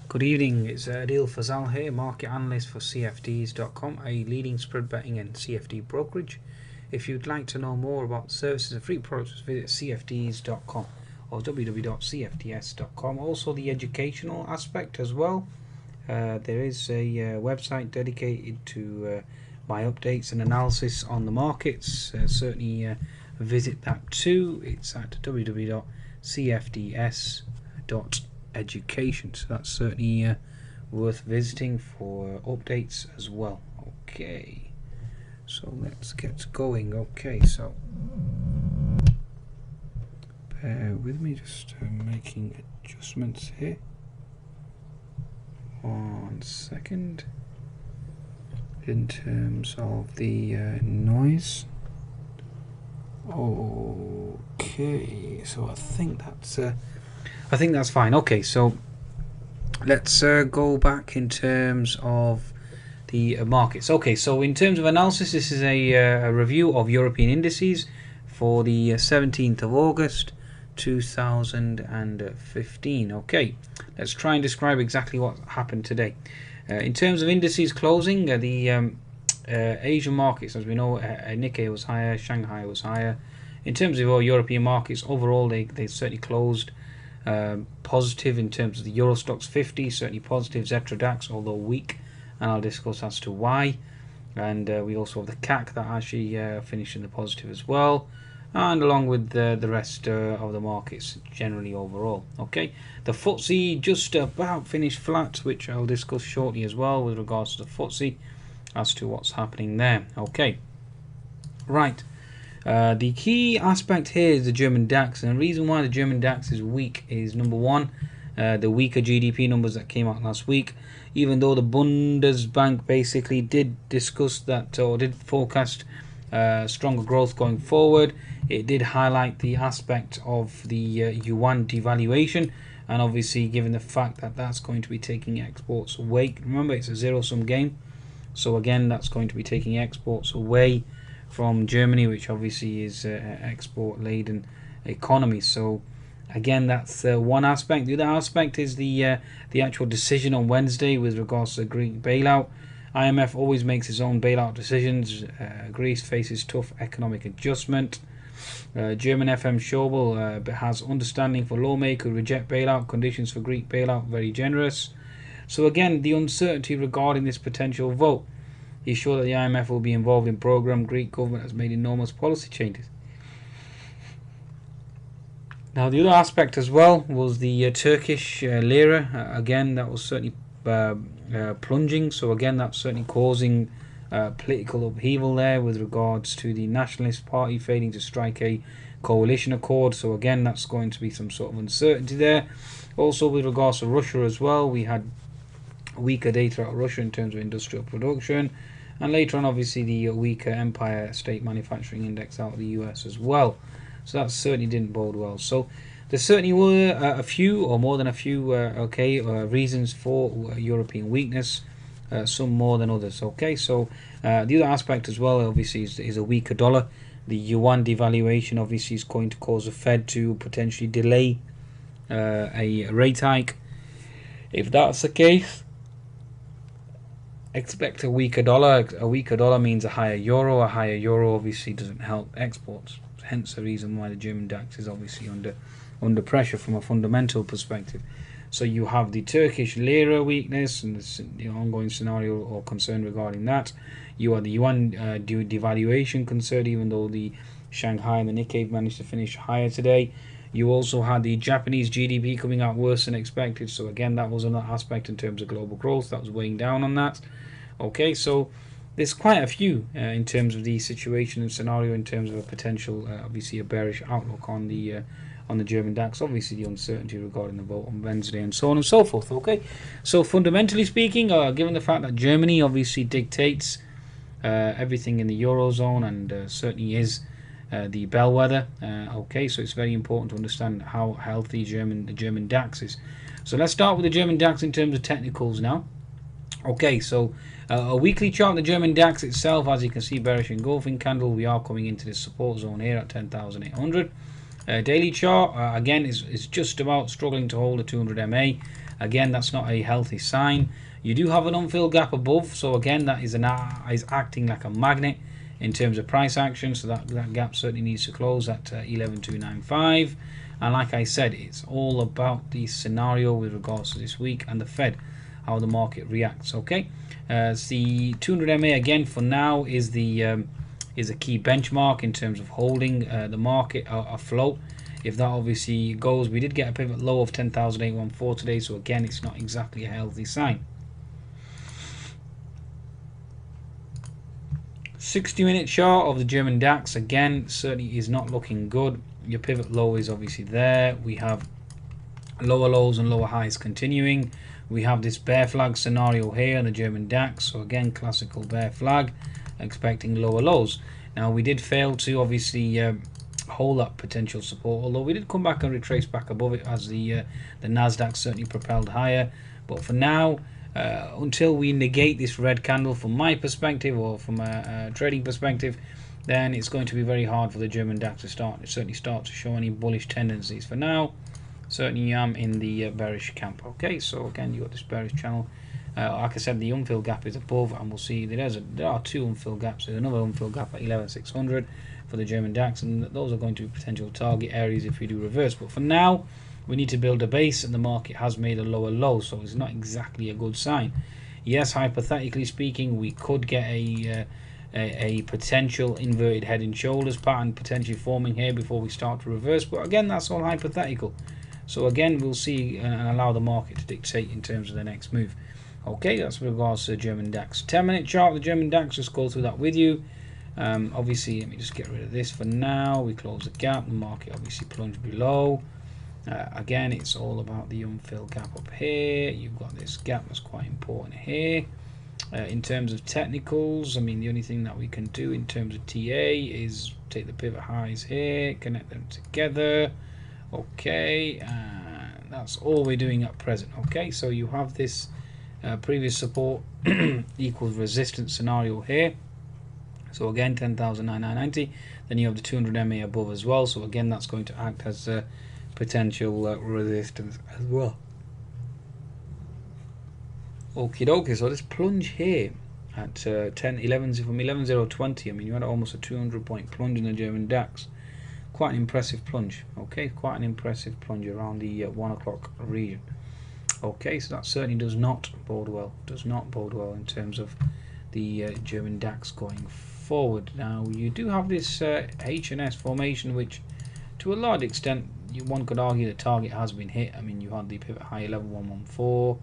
Good evening, it's Adil Fazal here, market analyst for CFDs.com, a leading spread betting and CFD brokerage. If you'd like to know more about services and free products, visit CFDs.com or www.cfds.com. Also the educational aspect as well. There is a website dedicated to my updates and analysis on the markets. Certainly visit that too. It's at www.cfds.education. So that's certainly worth visiting for updates as well. Okay, so let's get going. Okay, so bear with me, just making adjustments here. 1 second. In terms of the noise. Okay, so I think that's fine. Okay, so let's go back in terms of the markets. Okay, so in terms of analysis, this is a review of European indices for the 17th of August 2015. Okay, let's try and describe exactly what happened today. In terms of indices closing, the Asian markets, as we know, Nikkei was higher, Shanghai was higher. In terms of our European markets, overall they certainly closed positive. In terms of the Euro Stoxx 50, certainly positive. Xetra DAX, although weak, and I'll discuss as to why. And we also have the CAC that actually finished in the positive as well, and along with the rest of the markets generally overall. Okay, the FTSE just about finished flat, which I'll discuss shortly as well with regards to the FTSE as to what's happening there. Okay, right. The key aspect here is the German DAX, and the reason why the German DAX is weak is, number one, the weaker GDP numbers that came out last week. Even though the Bundesbank basically did discuss that, or did forecast stronger growth going forward, it did highlight the aspect of the Yuan devaluation, and obviously given the fact that that's going to be taking exports away. Remember, it's a zero-sum game, so again that's going to be taking exports away from Germany, which obviously is an export-laden economy. So again, that's one aspect. The other aspect is the actual decision on Wednesday with regards to the Greek bailout. IMF always makes its own bailout decisions. Greece faces tough economic adjustment. German FM Schäuble has understanding for lawmakers who reject bailout. Conditions for Greek bailout very generous. So again, the uncertainty regarding this potential vote. He's sure that the IMF will be involved in program. Greek government has made enormous policy changes. Now, the other aspect as well was the Turkish lira. Again, that was certainly plunging. So again, that's certainly causing political upheaval there with regards to the Nationalist Party failing to strike a coalition accord. So again, that's going to be some sort of uncertainty there. Also, with regards to Russia as well, we had weaker data out of Russia in terms of industrial production, and later on obviously the weaker Empire State Manufacturing Index out of the US as well. So that certainly didn't bode well. So there certainly were a few, or more than a few, reasons for European weakness, some more than others. Okay, so the other aspect as well obviously is a weaker dollar. The Yuan devaluation obviously is going to cause the Fed to potentially delay a rate hike. If that's the case, expect a weaker dollar. A weaker dollar means a higher euro. A higher euro obviously doesn't help exports. Hence the reason why the German DAX is obviously under pressure from a fundamental perspective. So you have the Turkish lira weakness and the ongoing scenario or concern regarding that. You have the Yuan devaluation concern, even though the Shanghai and the Nikkei managed to finish higher today. You also had the Japanese GDP coming out worse than expected. So again, that was another aspect in terms of global growth that was weighing down on that. Okay, so there's quite a few in terms of the situation and scenario in terms of a potential, obviously a bearish outlook on the German DAX. Obviously the uncertainty regarding the vote on Wednesday and so on and so forth. Okay, so fundamentally speaking, given the fact that Germany obviously dictates everything in the Eurozone and certainly is the bellwether, okay, so it's very important to understand how healthy the German DAX is. So let's start with the German DAX in terms of technicals now. Okay, so a weekly chart in the German DAX itself, as you can see, bearish engulfing candle. We are coming into this support zone here at 10,800. Daily chart, again, is just about struggling to hold the 200 MA. Again, that's not a healthy sign. You do have an unfilled gap above, so again, that is acting like a magnet in terms of price action. So that gap certainly needs to close at 11,295. And like I said, it's all about the scenario with regards to this week and the Fed, how the market reacts. Okay, the 200 MA again for now is a key benchmark in terms of holding the market afloat. If that obviously goes, we did get a pivot low of 10,814 today, so again, it's not exactly a healthy sign. 60-minute chart of the German DAX again certainly is not looking good. Your pivot low is obviously there. We have lower lows and lower highs continuing. We have this bear flag scenario here in the German DAX, so again, classical bear flag, expecting lower lows. Now we did fail to obviously hold that potential support, although we did come back and retrace back above it as the Nasdaq certainly propelled higher. But for now, until we negate this red candle from my perspective, or from a trading perspective, then it's going to be very hard for the German DAX to certainly start to show any bullish tendencies. For now, certainly am in the bearish camp. Okay, so again, you got this bearish channel. Like I said, the unfilled gap is above, and we'll see there are two unfilled gaps. There's another unfilled gap at 11,600 for the German DAX, and those are going to be potential target areas if we do reverse. But for now, we need to build a base, and the market has made a lower low, so it's not exactly a good sign. Yes, hypothetically speaking, we could get a potential inverted head and shoulders pattern potentially forming here before we start to reverse, but again, that's all hypothetical. So again, we'll see and allow the market to dictate in terms of the next move. Okay, that's with regards to the German DAX. 10-minute chart of the German DAX, just go through that with you. Obviously, let me just get rid of this for now. We close the gap, the market obviously plunged below. Again, it's all about the unfilled gap up here. You've got this gap that's quite important here. In terms of technicals, I mean, the only thing that we can do in terms of TA is take the pivot highs here, connect them together. Okay, that's all we're doing at present. Okay, so you have this previous support equals resistance scenario here. So again, 10,990. Then you have the 200 MA above as well. So again, that's going to act as a potential resistance as well. Okie dokie, so this plunge here at 11,020, I mean, you had almost a 200-point plunge in the German DAX. Quite an impressive plunge. Okay, quite an impressive plunge around the 1 o'clock region. Okay, so that certainly does not bode well. Does not bode well in terms of the German DAX going forward. Now, you do have this H&S formation, which to a large extent, one could argue the target has been hit. I mean, you had the pivot high 11,114.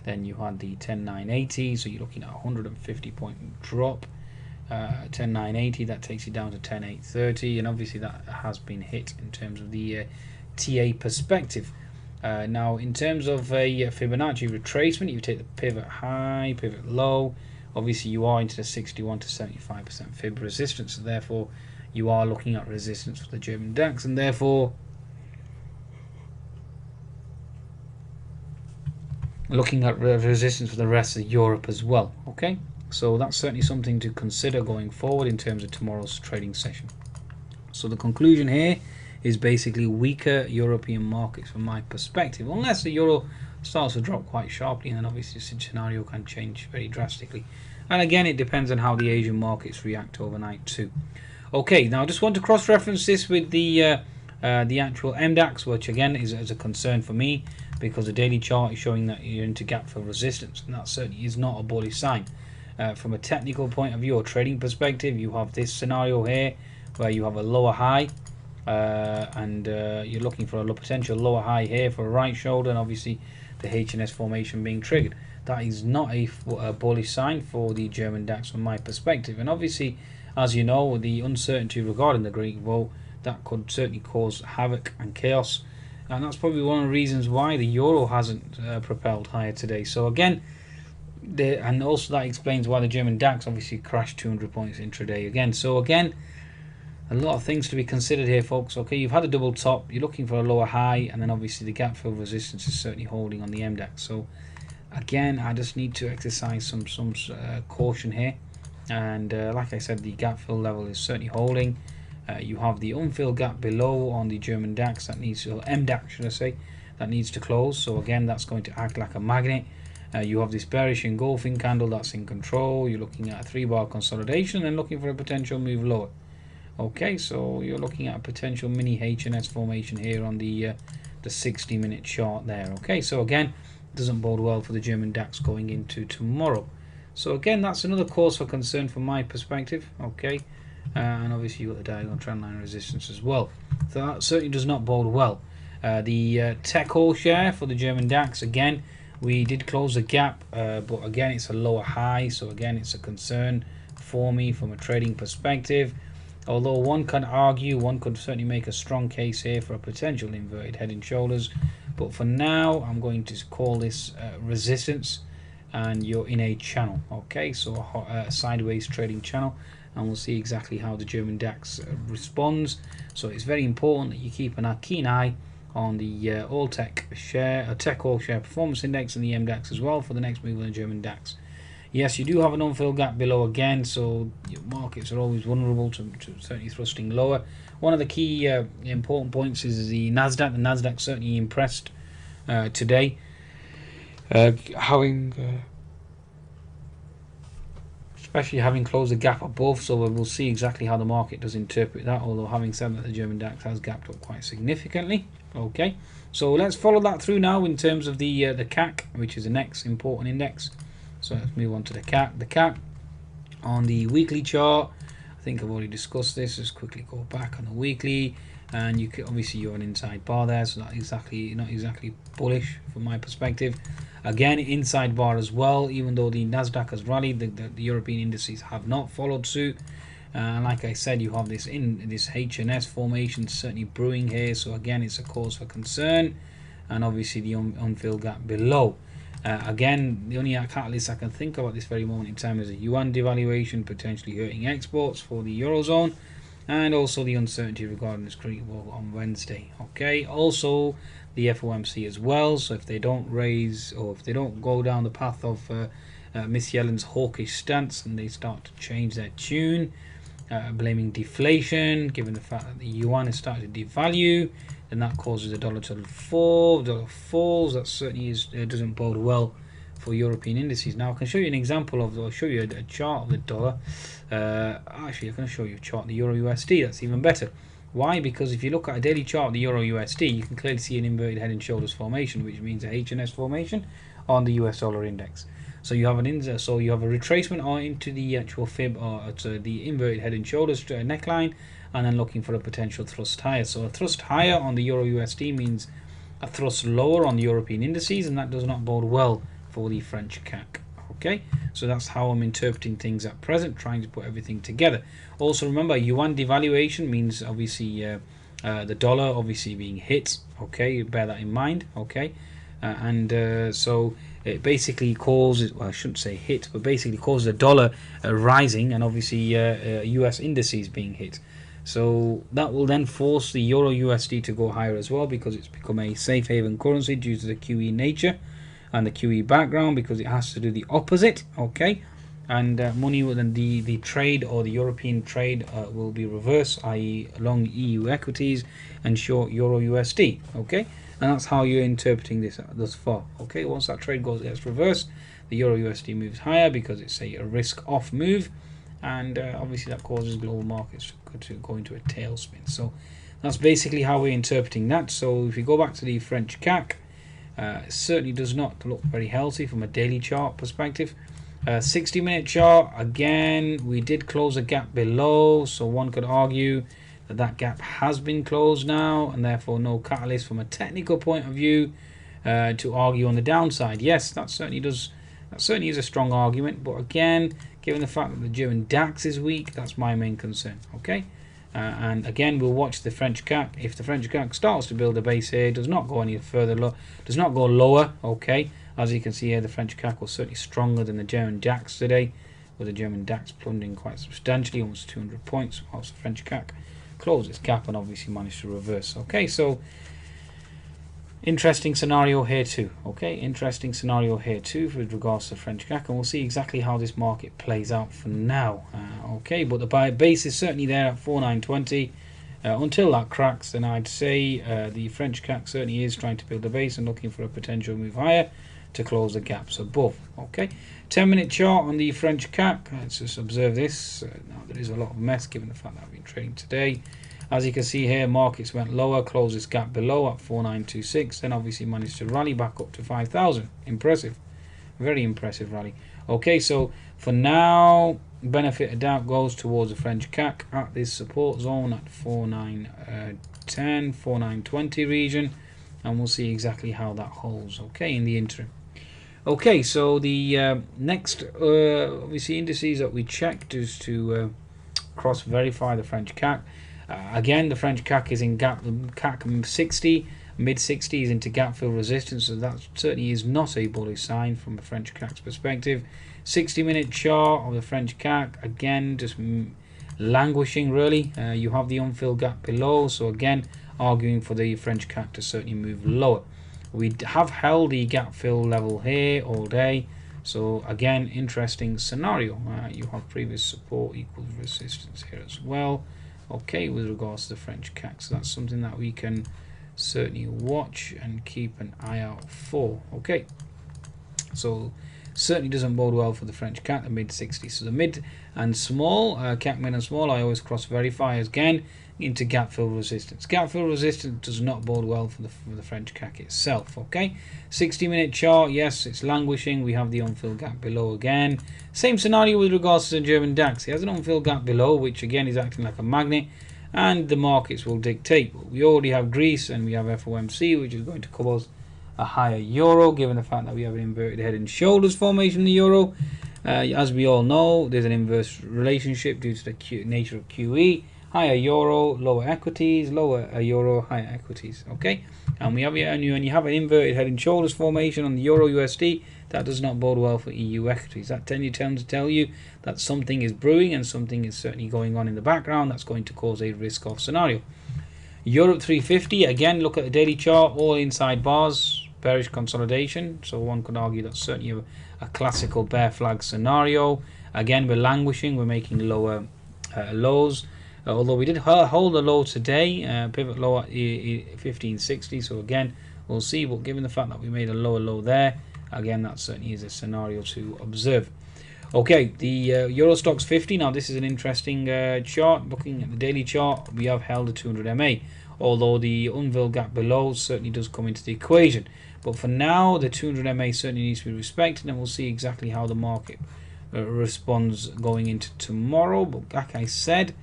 Then you had the 10,980, so you're looking at a 150-point drop. 10,980, that takes you down to 10,830, and obviously that has been hit in terms of the TA perspective. Now, in terms of a Fibonacci retracement, you take the pivot high, pivot low. Obviously, you are into the 61 to 75% fib resistance, so therefore you are looking at resistance for the German DAX, and therefore looking at resistance for the rest of Europe as well. Okay, so that's certainly something to consider going forward in terms of tomorrow's trading session. So the conclusion here is basically weaker European markets from my perspective, unless the euro starts to drop quite sharply, and then obviously the scenario can change very drastically. And again, it depends on how the Asian markets react overnight too. Okay, now I just want to cross-reference this with the actual MDAX, which again is a concern for me, because the daily chart is showing that you're into gap fill resistance, and that certainly is not a bullish sign. From a technical point of view or trading perspective, you have this scenario here where you have a lower high, and you're looking for a potential lower high here for a right shoulder, and obviously the H&S formation being triggered. That is not a bullish sign for the German DAX from my perspective. And obviously, as you know, the uncertainty regarding the Greek vote, that could certainly cause havoc and chaos. And that's probably one of the reasons why the euro hasn't propelled higher today. So again, and also that explains why the German DAX obviously crashed 200 points intraday again. So again, a lot of things to be considered here, folks. Okay, you've had a double top, you're looking for a lower high, and then obviously the gap fill resistance is certainly holding on the MDAX. So again, I just need to exercise some caution here. And like I said, the gap fill level is certainly holding. You have the unfilled gap below on the German DAX that needs to, MDAX should I say, that needs to close. So again, that's going to act like a magnet. You have this bearish engulfing candle that's in control. You're looking at a 3-bar consolidation and looking for a potential move lower. Okay, so you're looking at a potential mini HNS formation here on the 60-minute chart there. Okay, so again, doesn't bode well for the German DAX going into tomorrow. So again, that's another cause for concern from my perspective. Okay, and obviously you've got the diagonal trendline resistance as well. So that certainly does not bode well. The tech whole share for the German DAX, again, we did close the gap, but again, it's a lower high. So again, it's a concern for me from a trading perspective. Although one can argue, one could certainly make a strong case here for a potential inverted head and shoulders. But for now, I'm going to call this resistance, and you're in a channel. Okay, so a sideways trading channel, and we'll see exactly how the German DAX responds. So it's very important that you keep a keen eye on the all tech share, tech all share performance index, and the MDAX as well for the next move on the German DAX. Yes, you do have an unfilled gap below again, so your markets are always vulnerable to certainly thrusting lower. One of the key important points is the Nasdaq. The Nasdaq certainly impressed today, especially having closed the gap above. So we'll see exactly how the market does interpret that. Although having said that, the German DAX has gapped up quite significantly. Okay, so let's follow that through now in terms of the CAC, which is the next important index. So let's move on to the CAC. The CAC on the weekly chart, I think I've already discussed this. Just quickly go back on the weekly, and you can obviously you're an inside bar there, so not exactly bullish from my perspective. Again, inside bar as well, even though the Nasdaq has rallied, the European indices have not followed suit. Like I said, you have this HNS formation certainly brewing here. So again, it's a cause for concern, and obviously the unfilled gap below. Again, the only catalyst I can think of at this very moment in time is a Yuan devaluation potentially hurting exports for the Eurozone, and also the uncertainty regarding this credit war on Wednesday. Okay, also the FOMC as well. So if they don't raise, or if they don't go down the path of Miss Yellen's hawkish stance and they start to change their tune, blaming deflation, given the fact that the Yuan has started to devalue, then that causes the dollar to fall. The dollar falls. That certainly doesn't bode well for European indices. Now I can show you an example of, I'll show you a chart of the dollar. Actually, I'm going to show you a chart of the Euro USD. That's even better. Why? Because if you look at a daily chart of the Euro USD, you can clearly see an inverted head and shoulders formation, which means a HNS formation on the US dollar index. So you have a retracement into the actual fib, or to the inverted head and shoulders neckline, and then looking for a potential thrust higher. So a thrust higher on the Euro USD means a thrust lower on the European indices, and that does not bode well for the French CAC. Okay, so that's how I'm interpreting things at present, trying to put everything together. Also remember, Yuan devaluation means obviously the dollar obviously being hit. Okay, bear that in mind. Okay, so it basically causes, well, I shouldn't say hit, but basically causes the dollar rising, and obviously US indices being hit. So that will then force the Euro USD to go higher as well, because it's become a safe haven currency due to the QE nature and the QE background, because it has to do the opposite. Okay, and money within the trade, or the European trade, will be reverse, i.e. long EU equities and short Euro USD. Okay, and that's how you're interpreting this thus far. Okay, once that trade gets reversed, the Euro USD moves higher because it's a risk off move, and obviously that causes global markets to go into a tailspin. So that's basically how we're interpreting that. So if you go back to the French CAC, it certainly does not look very healthy from a daily chart perspective. 60-minute chart, again, we did close a gap below, so one could argue that that gap has been closed now, and therefore no catalyst from a technical point of view to argue on the downside. Yes, that certainly is a strong argument, but again, given the fact that the German DAX is weak, that's my main concern. Okay, and again, we'll watch the French CAC. If the French CAC starts to build a base here, does not go any further, does not go lower. Okay, as you can see here, the French CAC was certainly stronger than the German DAX today, with the German DAX plunging quite substantially, almost 200 points, whilst the French CAC closed its gap and obviously managed to reverse. Okay, so interesting scenario here too. Okay, interesting scenario here too with regards to the French CAC, and we'll see exactly how this market plays out for now. Okay, but the buy base is certainly there at 4920. Until that cracks, then I'd say the French CAC certainly is trying to build a base and looking for a potential move higher to close the gaps above. Okay, 10-minute chart on the French CAC. Let's just observe this. Now there is a lot of mess given the fact that I've been trading today. As you can see here, markets went lower, closed this gap below at 4926, then obviously managed to rally back up to 5,000. Impressive, very impressive rally. Okay, so for now, benefit of doubt goes towards the French CAC at this support zone at 4910, 4920 region, and we'll see exactly how that holds. Okay, in the interim. Okay, so the next obviously indices that we checked is to cross verify the French CAC. Again, the French CAC is in gap CAC 60, mid 60s into gap fill resistance, so that certainly is not a bullish sign from the French CAC's perspective. 60-minute chart of the French CAC, again just languishing really. You have the unfilled gap below, so again arguing for the French CAC to certainly move lower. We have held the gap fill level here all day, so again interesting scenario. You have previous support equals resistance here as well. Okay, with regards to the French CAC, so that's something that we can certainly watch and keep an eye out for. Okay, so certainly doesn't bode well for the French CAC, the mid 60s. So the mid and small, CAC mid and small, I always cross verify again into gap fill resistance. Gap fill resistance does not bode well for the French CAC itself. Okay, 60-minute chart, yes, it's languishing. We have the unfilled gap below again. Same scenario with regards to the German DAX. It has an unfilled gap below, which again is acting like a magnet, and the markets will dictate. We already have Greece and we have FOMC, which is going to cause a higher euro, given the fact that we have an inverted head and shoulders formation in the euro. As we all know, there's an inverse relationship due to the nature of QE. Higher euro, lower equities, lower euro, higher equities. Okay, and we have when you have an inverted head and shoulders formation on the euro USD, that does not bode well for EU equities. That tends to tell you that something is brewing and something is certainly going on in the background that's going to cause a risk-off scenario. Europe 350, again, look at the daily chart, all inside bars, bearish consolidation. So one could argue that's certainly a classical bear flag scenario. Again, we're languishing, we're making lower lows. Although we did hold a low today, pivot low at 1560. So again, we'll see. But given the fact that we made a lower low there, again, that certainly is a scenario to observe. Okay, the Euro Stoxx 50. Now this is an interesting chart. Looking at the daily chart, we have held a 200 MA. Although the unfilled gap below certainly does come into the equation. But for now, the 200 MA certainly needs to be respected, and we'll see exactly how the market responds going into tomorrow. But like I said,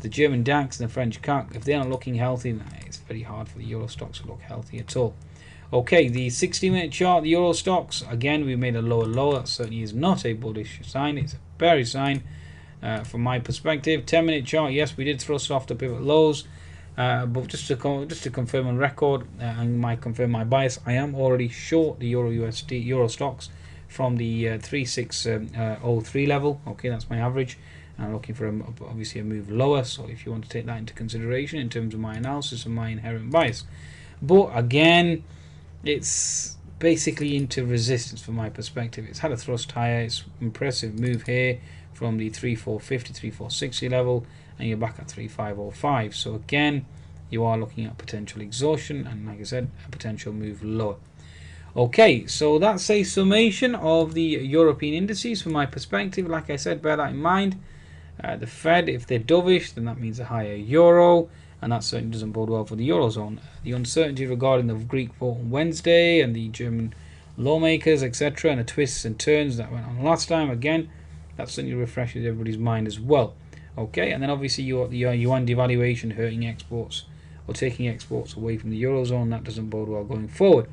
the German DAX and the French CAC, if they're not looking healthy, it's very hard for the Euro Stoxx to look healthy at all. Okay, the 60-minute chart, the Euro Stoxx, again, we made a lower low. That certainly is not a bullish sign. It's a bearish sign from my perspective. 10-minute chart, yes, we did thrust off the pivot lows. But just to confirm on record and confirm my bias, I am already short the Euro Stoxx from the 3603 level. Okay, that's my average. I'm looking for obviously a move lower, so if you want to take that into consideration in terms of my analysis and my inherent bias. But again, it's basically into resistance from my perspective. It's had a thrust higher. It's impressive move here from the 3450, 3460 level, and you're back at 3505. So again, you are looking at potential exhaustion and, like I said, a potential move lower. Okay, so that's a summation of the European indices from my perspective. Like I said, bear that in mind. The Fed, if they're dovish, then that means a higher euro, and that certainly doesn't bode well for the Eurozone. The uncertainty regarding the Greek vote on Wednesday and the German lawmakers, etc., and the twists and turns that went on last time, again, that certainly refreshes everybody's mind as well. Okay, and then obviously you got the Yuan devaluation hurting exports or taking exports away from the Eurozone. That doesn't bode well going forward.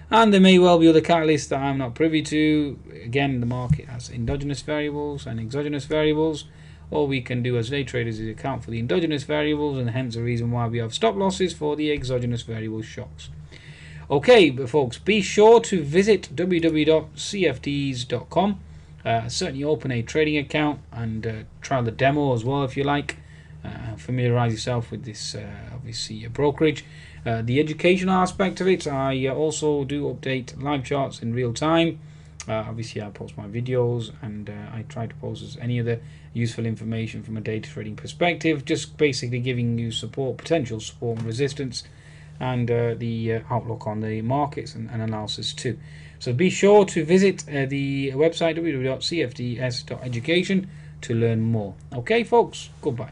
And there may well be other catalysts that I'm not privy to. Again, the market has endogenous variables and exogenous variables. All we can do as day traders is account for the endogenous variables, and hence the reason why we have stop losses for the exogenous variable shocks. Okay, but folks, be sure to visit www.cfds.com. Certainly open a trading account and try the demo as well if you like. Familiarize yourself with this obviously a brokerage. The educational aspect of it, I also do update live charts in real time. Obviously, I post my videos, and I try to post as any other useful information from a data trading perspective, just basically giving you support, potential support and resistance, and the outlook on the markets and analysis too. So be sure to visit the website www.cfds.education to learn more. Okay, folks, goodbye.